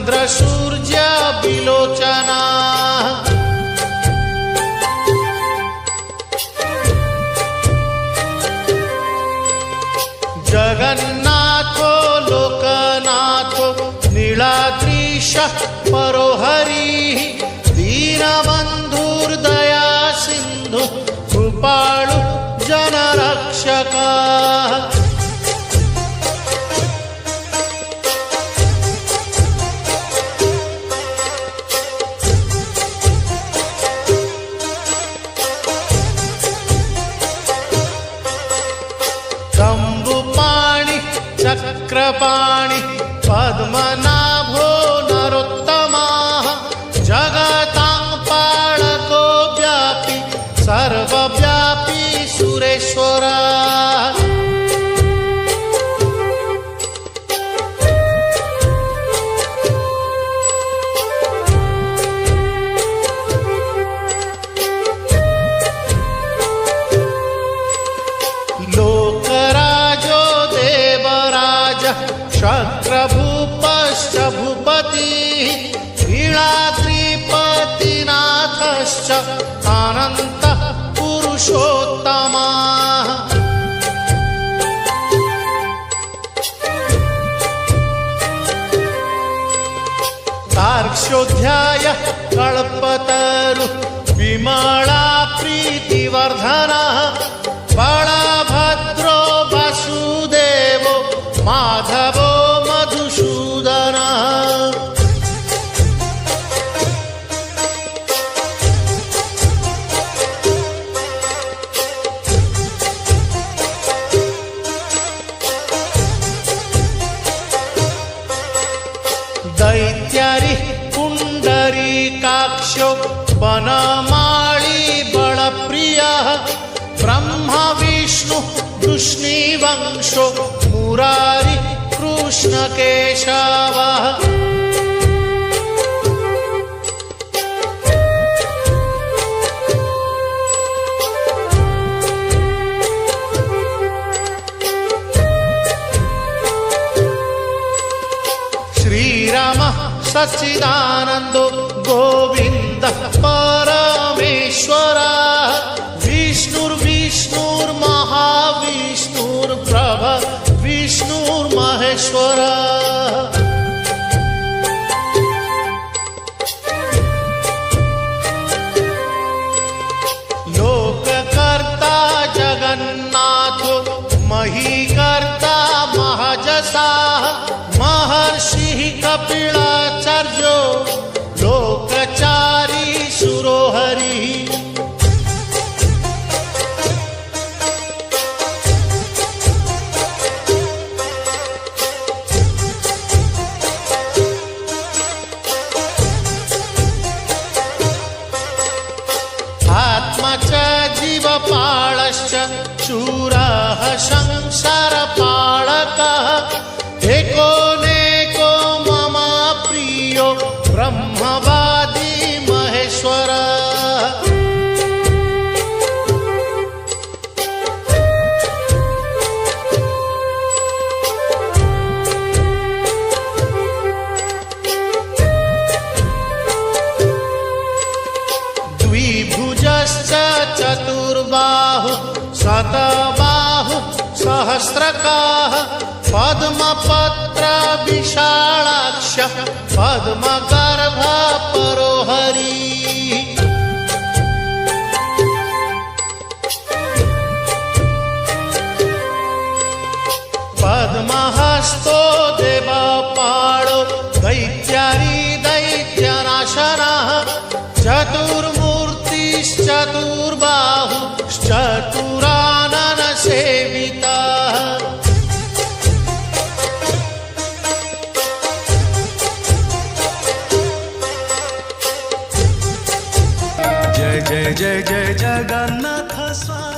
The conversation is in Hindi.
चंद्र सूर्य विलोचना जगन्नाथो लोकनाथो नीलाद्रीश परोहरि दीनबन्धुर्दया सिन्धु कृपाळु जनरक्षका चक्रपाणि पद्मनाभो नरोत्तमः जगतां पालको व्यापी सर्वव्यापी सुरेश्वरः शक्रभूपश्च भूपतिः वीणाद्रिपतिनाथश्च अनन्तः पुरुषोत्तमः तार्क्ष्योऽध्यायः कल्पतरु विमला प्रीतिवर्धनः बलभद्रो वासुदेवो माधवो मधुसूदनः दैत्यारिः पुण्डरीकाक्षो वनमाळी बलप्रियः ब्रह्मा विष्णु वृष्णिवंशो मुरारी कृष्णकेशवः श्रीरामः सच्चिदानन्दो गोविन्दः परमेश्वरः विष्णुर्महाविष्णुर्प्रभ विष्णुर्महेश्वरः लोककर्ता जगन्नाथो महीकर्ता महजसाः महर्षिः कपिलाचार्यो लोकचारी सुरोहरिः आत्मा च जीवपालश्च शूरः संसारपालकः एकोनेको मम प्रियो ब्रह्मवादी महेश्वरः द्विभुजश्च चतुर्बाहु शतबाहु सहस्रकाः पद्मपत्र विशालाक्ष पद्मगर्भ परोहरि पद्महस्तो देवपालो दैत्यारी दैत्यनाशनः चतुर्मूर्तिश्चतुर्बाहुश्चतुरानन सेवितः जय जय जय जय जगन्नाथ स्वामी।